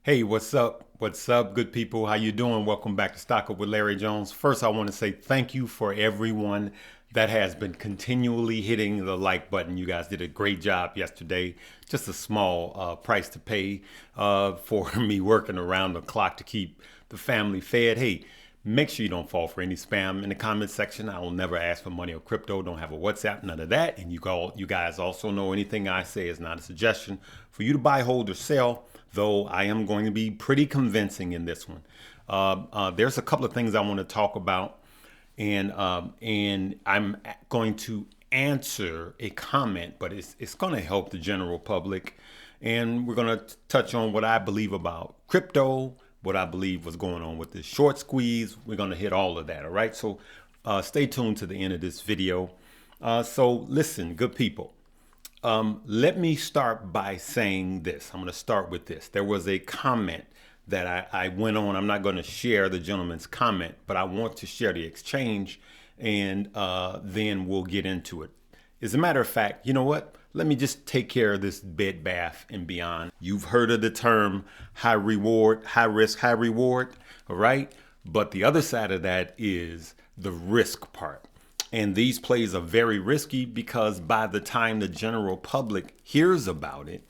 Hey, what's up? What's up, good people? How you doing? Welcome back to Stock Up with Larry Jones. First, I want to say thank you for everyone that has been continually hitting the like button. You guys did a great job yesterday. Just a small price to pay for me working around the clock to keep the family fed. Hey, make sure you don't fall for any spam in the comment section. I will never ask for money or crypto. Don't have a WhatsApp, none of that. And you guys also know anything I say is not a suggestion for you to buy, hold, or sell, though I am going to be pretty convincing in this one. There's a couple of things I want to talk about, and I'm going to answer a comment, but it's going to help the general public. And we're going to touch on what I believe about crypto, what I believe was going on with this short squeeze. We're going to hit all of that. All right. So stay tuned to the end of this video. So listen, good people. Let me start by saying this. I'm going to start with this. There was a comment that I went on. I'm not going to share the gentleman's comment, but I want to share the exchange, and then we'll get into it. As a matter of fact, you know what? Let me just take care of this Bed Bath and Beyond. You've heard of the term high reward, high risk, high reward, all right? But the other side of that is the risk part. And these plays are very risky because by the time the general public hears about it,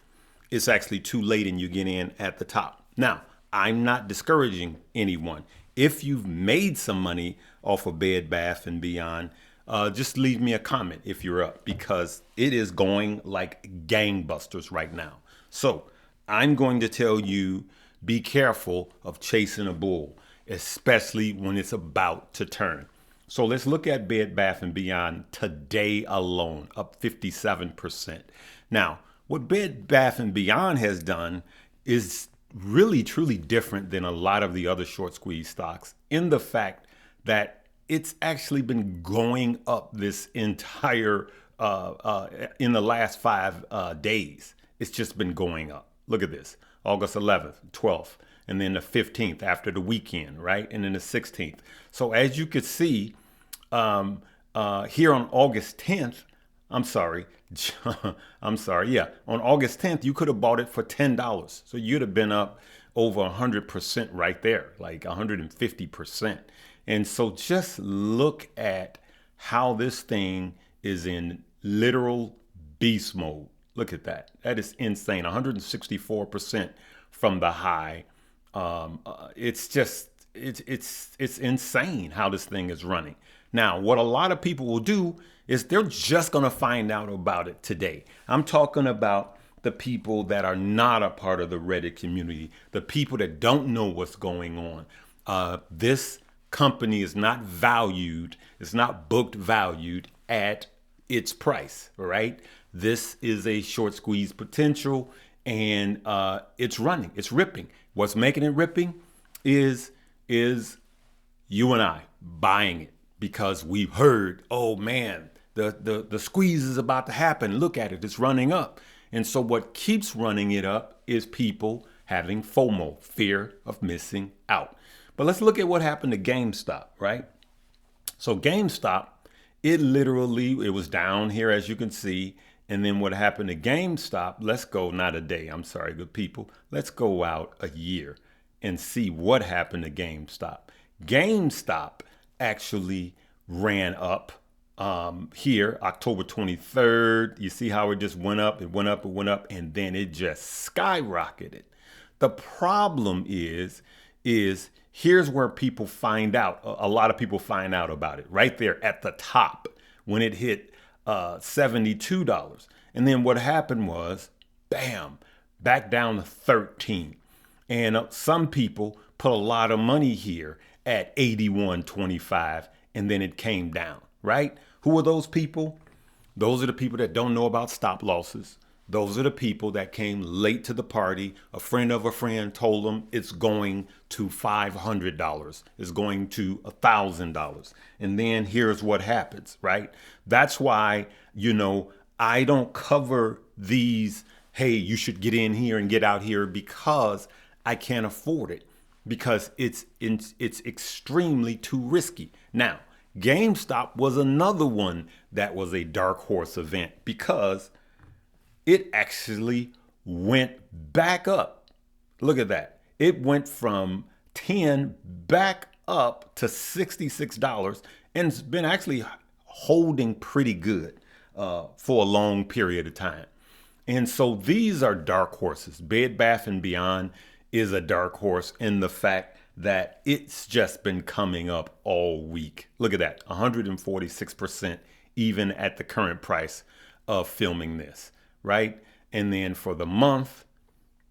it's actually too late and you get in at the top. Now, I'm not discouraging anyone. If you've made some money off of Bed Bath and Beyond, just leave me a comment if you're up, because it is going like gangbusters right now. So I'm going to tell you, be careful of chasing a bull, especially when it's about to turn. So let's look at Bed Bath & Beyond today alone, up 57%. Now, what Bed Bath & Beyond has done is really, truly different than a lot of the other short squeeze stocks in the fact that it's actually been going up this entire, in the last 5 days. It's just been going up. Look at this, August 11th, 12th, and then the 15th after the weekend, right? And then the 16th. So as you could see, here on August 10th, I'm sorry, yeah, on August 10th, you could have bought it for $10. So you'd have been up over 100% right there, like 150%. And so just look at how this thing is in literal beast mode. Look at that. That is insane. 164% from the high. It's just, it's insane how this thing is running. Now, what a lot of people will do is they're just going to find out about it today. I'm talking about the people that are not a part of the Reddit community, the people that don't know what's going on. This company is not valued, it's not booked valued at its price, all right? This is a short squeeze potential, and it's running, it's ripping. What's making it ripping is you and I buying it because we've heard, oh man, the squeeze is about to happen. Look at it, it's running up. And so what keeps running it up is people having FOMO, fear of missing out. But let's look at what happened to GameStop, right? So GameStop, it was down here, as you can see. And then what happened to GameStop, let's go, not a day, I'm sorry, good people. Let's go out a year and see what happened to GameStop. GameStop actually ran up here, October 23rd. You see how it just went up, it went up, it went up, and then it just skyrocketed. The problem is here's where people find out. A lot of people find out about it right there at the top when it hit $72. And then what happened was, bam, back down to 13. And some people put a lot of money here at 81.25, and then it came down, right? Who are those people? Those are the people that don't know about stop losses. Those are the people that came late to the party. A friend of a friend told them it's going to $500. It's going to $1,000. And then here's what happens, right? That's why, I don't cover these, hey, you should get in here and get out here, because I can't afford it, because it's extremely too risky. Now, GameStop was another one that was a dark horse event because it actually went back up. Look at that. It went from 10 back up to $66 and it's been actually holding pretty good for a long period of time. And so these are dark horses. Bed Bath & Beyond is a dark horse in the fact that it's just been coming up all week. Look at that, 146% even at the current price of filming this, right? And then for the month,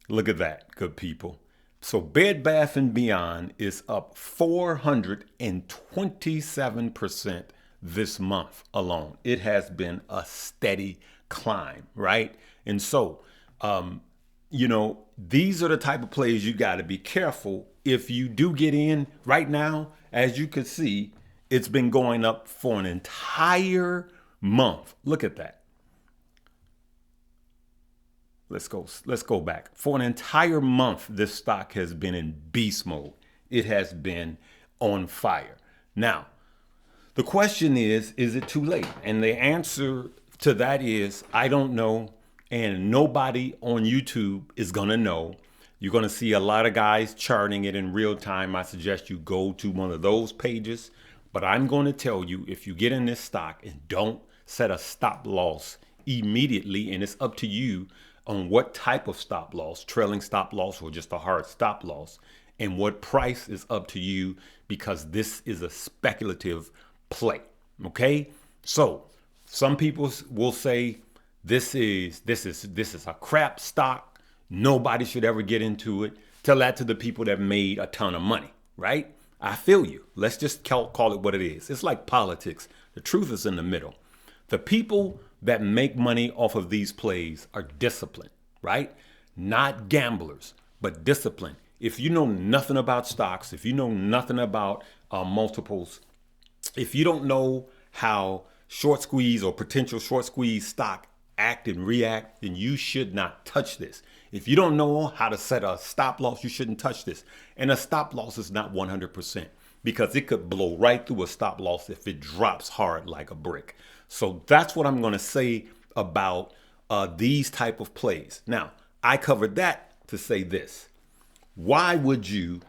look at that, good people. So Bed Bath & Beyond is up 427% this month alone. It has been a steady climb, right? And so, these are the type of plays you got to be careful. If you do get in right now, as you can see, it's been going up for an entire month. Look at that. Let's go back. For an entire month, this stock has been in beast mode. It has been on fire. Now, the question is it too late? And the answer to that is, I don't know. And nobody on YouTube is going to know. You're going to see a lot of guys charting it in real time. I suggest you go to one of those pages. But I'm going to tell you, if you get in this stock and don't set a stop loss immediately, and it's up to you on what type of stop loss, trailing stop loss or just a hard stop loss, and what price is up to you, because this is a speculative play. Okay? So some people will say this is a crap stock. Nobody should ever get into it. Tell that to the people that made a ton of money, right? I feel you. Let's just call it what it is. It's like politics. The truth is in the middle. The people that make money off of these plays are disciplined, right? Not gamblers, but disciplined. If you know nothing about stocks, if you know nothing about multiples, if you don't know how short squeeze or potential short squeeze stock act and react, then you should not touch this. If you don't know how to set a stop loss, you shouldn't touch this. And a stop loss is not 100% because it could blow right through a stop loss if it drops hard like a brick. So that's what I'm going to say about these type of plays. Now, I covered that to say this. Why would you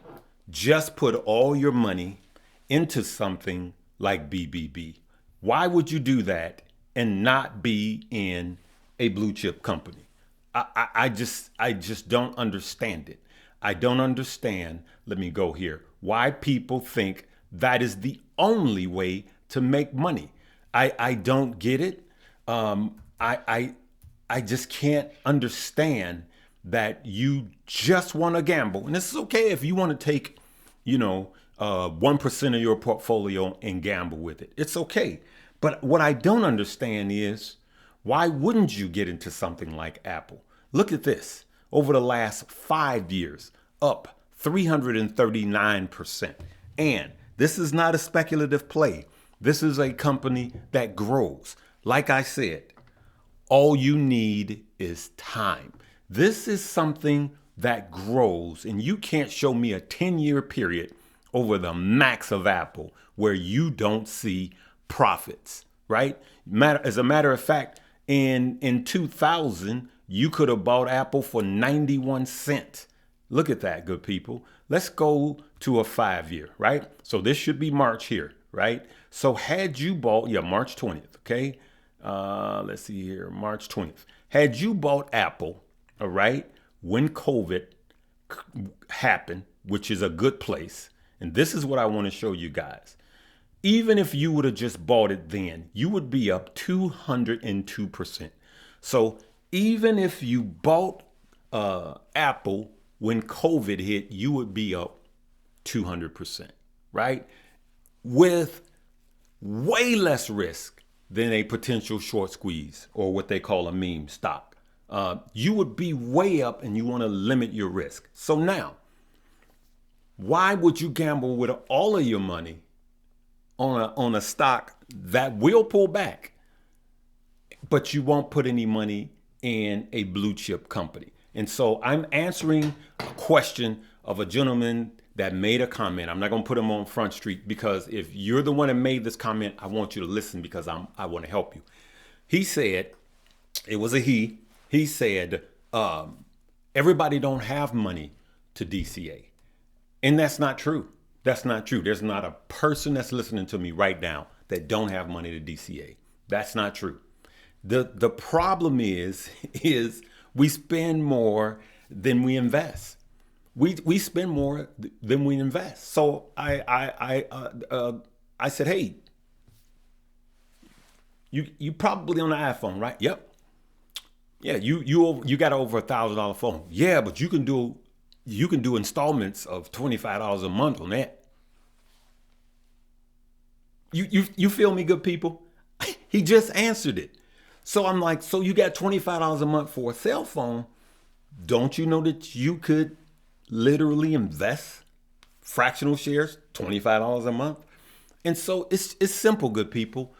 just put all your money into something like BBB? Why would you do that and not be in a blue chip company? I just don't understand it. I don't understand. Let me go here. Why people think that is the only way to make money. I don't get it. I just can't understand that you just want to gamble. And this is okay if you want to take, 1% of your portfolio and gamble with it. It's okay. But what I don't understand is, why wouldn't you get into something like Apple? Look at this. Over the last 5 years, up 339%. And this is not a speculative play. This is a company that grows. Like I said, all you need is time. This is something that grows, and you can't show me a 10-year period over the max of Apple where you don't see profits, right? As a matter of fact, in 2000, you could have bought Apple for 91 cents. Look at that, good people. Let's go to a 5-year, right? So this should be March here, right? So had you bought, March 20th, okay? Let's see here, March 20th. Had you bought Apple, all right, when COVID happened, which is a good place, and this is what I want to show you guys. Even if you would have just bought it then, you would be up 202%. So even if you bought Apple when COVID hit, you would be up 200%, right? With way less risk than a potential short squeeze or what they call a meme stock. You would be way up, and you want to limit your risk. So now, why would you gamble with all of your money on a stock that will pull back, but you won't put any money in a blue chip company? And so I'm answering a question of a gentleman that made a comment. I'm not going to put him on Front Street, because if you're the one that made this comment, I want you to listen, because I want to help you. He said, it was a he said, everybody don't have money to DCA. And that's not true. That's not true. There's not a person that's listening to me right now that don't have money to DCA. That's not true. The problem is we spend more than we invest. We spend more than we invest. So I said, hey, you probably on the iPhone, right? Yep. Yeah, you got over $1,000 phone. Yeah, but you can do installments of $25 a month on that. You feel me, good people? He just answered it. So I'm like, so you got $25 a month for a cell phone. Don't you know that you could literally invest fractional shares, $25 a month? And so it's simple, good people.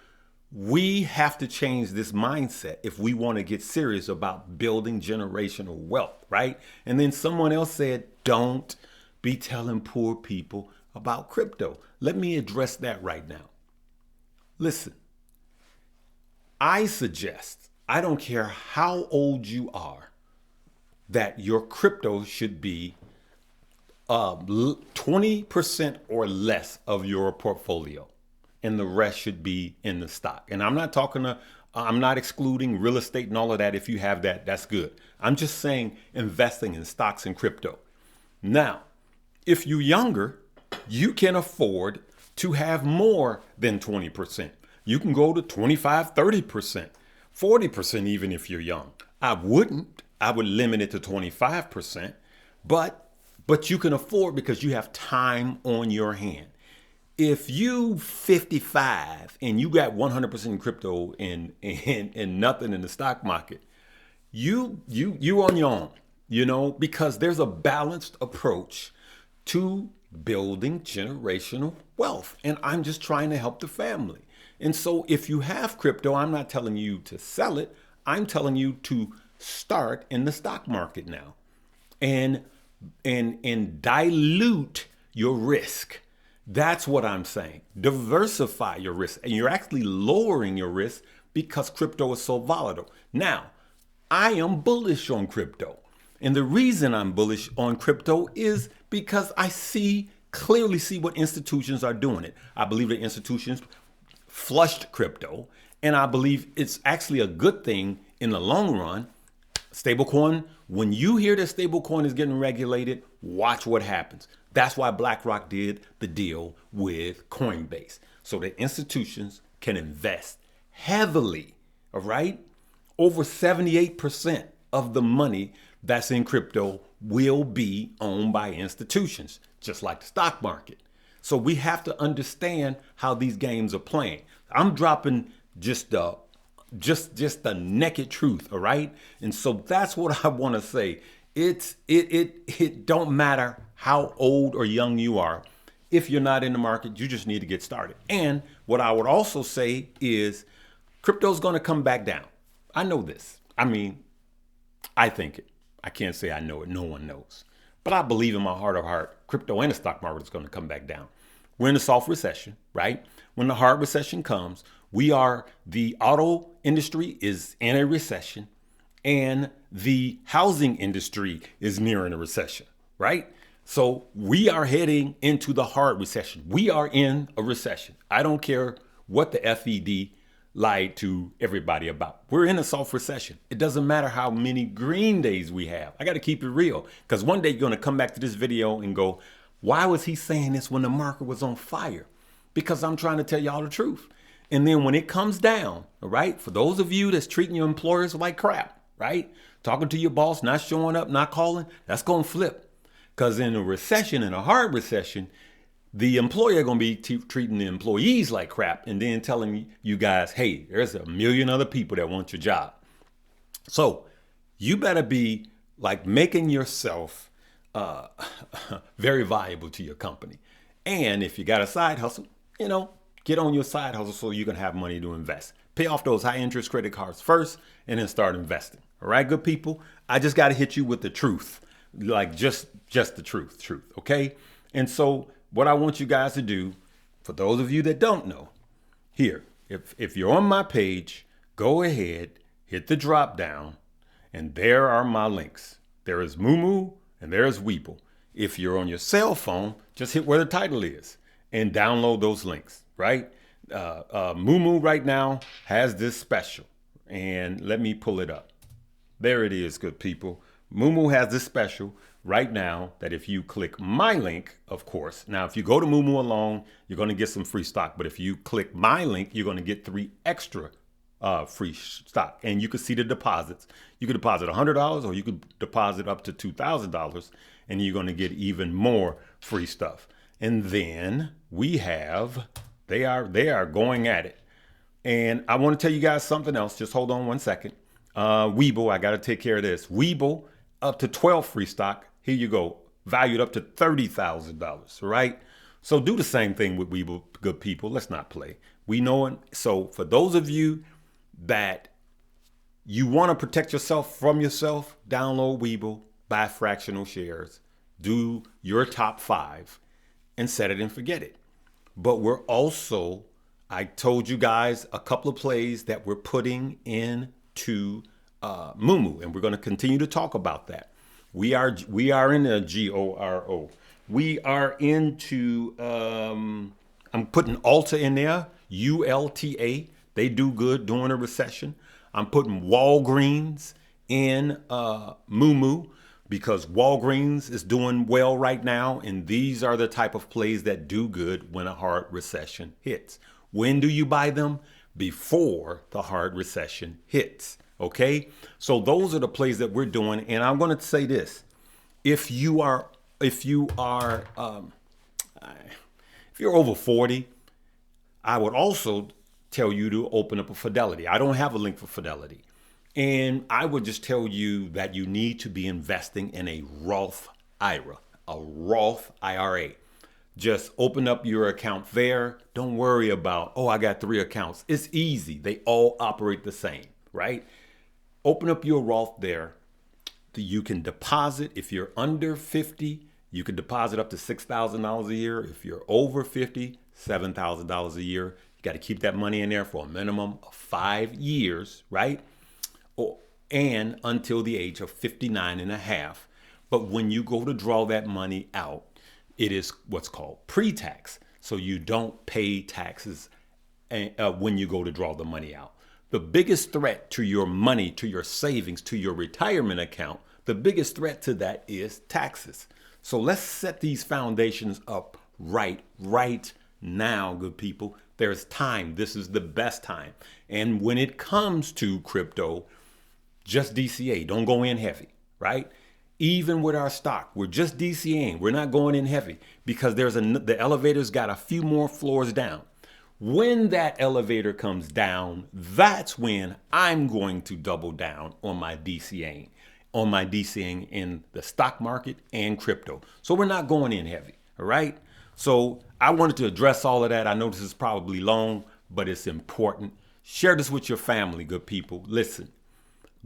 We have to change this mindset if we want to get serious about building generational wealth, right? And then someone else said, don't be telling poor people about crypto. Let me address that right now. Listen, I suggest, I don't care how old you are, that your crypto should be 20% or less of your portfolio, and the rest should be in the stock. And I'm not excluding real estate and all of that. If you have that, that's good. I'm just saying investing in stocks and crypto. Now, if you're younger, you can afford to have more than 20%. You can go to 25, 30%, 40% even if you're young. I wouldn't. I would limit it to 25%, but you can afford because you have time on your hand. If you 55 and you got 100% in crypto and nothing in the stock market, you on your own, because there's a balanced approach to building generational wealth. And I'm just trying to help the family. And so if you have crypto, I'm not telling you to sell it. I'm telling you to start in the stock market now and dilute your risk. That's what I'm saying. Diversify your risk. And you're actually lowering your risk because crypto is so volatile. Now, I am bullish on crypto. And the reason I'm bullish on crypto is because I clearly see what institutions are doing it. I believe the institutions flushed crypto, and I believe it's actually a good thing in the long run. Stablecoin, when you hear that stablecoin is getting regulated, watch what happens. That's why BlackRock did the deal with Coinbase, so that institutions can invest heavily, all right? Over 78% of the money that's in crypto will be owned by institutions, just like the stock market. So we have to understand how these games are playing. I'm dropping just the naked truth, all right? And so that's what I want to say. It don't matter how old or young you are. If you're not in the market, you just need to get started. And what I would also say is crypto's going to come back down. I know this. I mean, I think it. I can't say I know it. No one knows. But I believe in my heart of heart, crypto and the stock market is going to come back down. We're in a soft recession, right? When the hard recession comes, the auto industry is in a recession and the housing industry is nearing a recession, right? So we are heading into the hard recession. We are in a recession. I don't care what the FED lied to everybody about. We're in a soft recession. It doesn't matter how many green days we have. I got to keep it real, because one day you're going to come back to this video and go, why was he saying this when the market was on fire? Because I'm trying to tell y'all the truth. And then when it comes down, all right, for those of you that's treating your employers like crap, right? Talking to your boss, not showing up, not calling, that's going to flip. Because in a recession, in a hard recession, the employer going to be treating the employees like crap and then telling you guys, hey, there's a million other people that want your job. So you better be like making yourself very valuable to your company. And if you got a side hustle, get on your side hustle so you can have money to invest. Pay off those high interest credit cards first and then start investing. All right, good people. I just got to hit you with the truth, like just the truth. Okay. And so what I want you guys to do, for those of you that don't know, here, if you're on my page, go ahead, hit the drop down, and there are my links. There is Moomoo and there is Weeple. If you're on your cell phone, just hit where the title is and download those links, right? Moomoo right now has this special, and let me pull it up. There it is, good people. Moomoo has this special right now that if you click my link, of course. Now, if you go to Moomoo alone, you're going to get some free stock. But if you click my link, you're going to get 3 extra free stock. And you can see the deposits. You could deposit $100 or you could deposit up to $2,000 and you're going to get even more free stuff. And then we have, they are going at it. And I want to tell you guys something else. Just hold on one second. Webull, I got to take care of this. Webull, up to 12 free stock. Here you go. Valued up to $30,000, right? So do the same thing with Webull, good people. Let's not play. We know it. So for those of you that you want to protect yourself from yourself, download Webull, buy fractional shares, do your top 5 and set it and forget it. But we're also, I told you guys a couple of plays that we're putting into Moomoo, and we're going to continue to talk about that. We are in a GORO. We are into, I'm putting Alta in there, ULTA. They do good during a recession. I'm putting Walgreens in Moomoo because Walgreens is doing well right now. And these are the type of plays that do good when a hard recession hits. When do you buy them? Before the hard recession hits. Okay, so those are the plays that we're doing, and I'm going to say this: if you're over 40, I would also tell you to open up a Fidelity. I don't have a link for Fidelity, and I would just tell you that you need to be investing in a Roth IRA, a Roth IRA. Just open up your account there. Don't worry about, oh, I got 3 accounts. It's easy. They all operate the same, right? Open up your Roth there. You can deposit. If you're under 50, you can deposit up to $6,000 a year. If you're over 50, $7,000 a year. You got to keep that money in there for a minimum of 5 years, right? And until the age of 59 and a half. But when you go to draw that money out, it is what's called pre-tax. So you don't pay taxes when you go to draw the money out. The biggest threat to your money, to your savings, to your retirement account, the biggest threat to that is taxes. So let's set these foundations up right now, good people. There's time. This is the best time. And when it comes to crypto, just DCA. Don't go in heavy, right? Even with our stock, we're just DCAing. We're not going in heavy because the elevator's got a few more floors down. When that elevator comes down, that's when I'm going to double down on my DCAing, in the stock market and crypto. So we're not going in heavy, all right? So I wanted to address all of that. I know this is probably long, but it's important. Share this with your family, good people. Listen,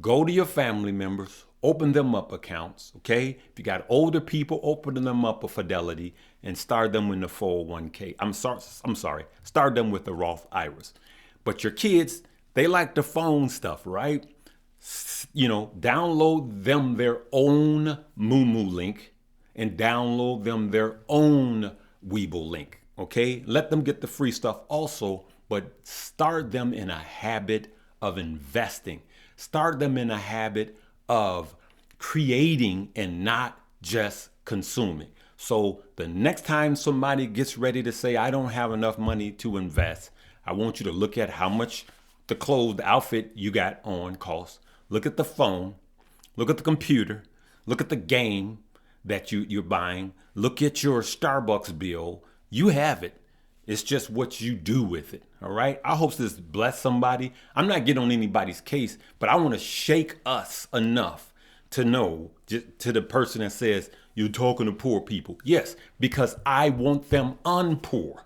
go to your family members, open them up accounts, okay? If you got older people, open them up a Fidelity and start them in the 401k. I'm sorry, start them with the Roth IRAs. But your kids, they like the phone stuff, right? You know, download them their own Moomoo link and download them their own Webull link, okay? Let them get the free stuff also, but start them in a habit of investing. Start them in a habit of creating and not just consuming. So the next time somebody gets ready to say, I don't have enough money to invest, I want you to look at how much the clothes, the outfit you got on costs. Look at the phone, look at the computer, look at the game that you're buying, look at your Starbucks bill. You have it. It's just what you do with it. All right. I hope this bless somebody. I'm not getting on anybody's case, but I want to shake us enough to know, to the person that says you're talking to poor people. Yes, because I want them unpoor.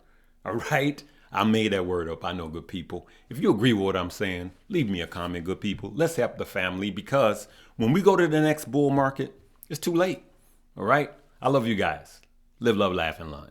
All right. I made that word up. I know, good people. If you agree with what I'm saying, leave me a comment, good people. Let's help the family, because when we go to the next bull market, it's too late. All right. I love you guys. Live, love, laugh, and learn.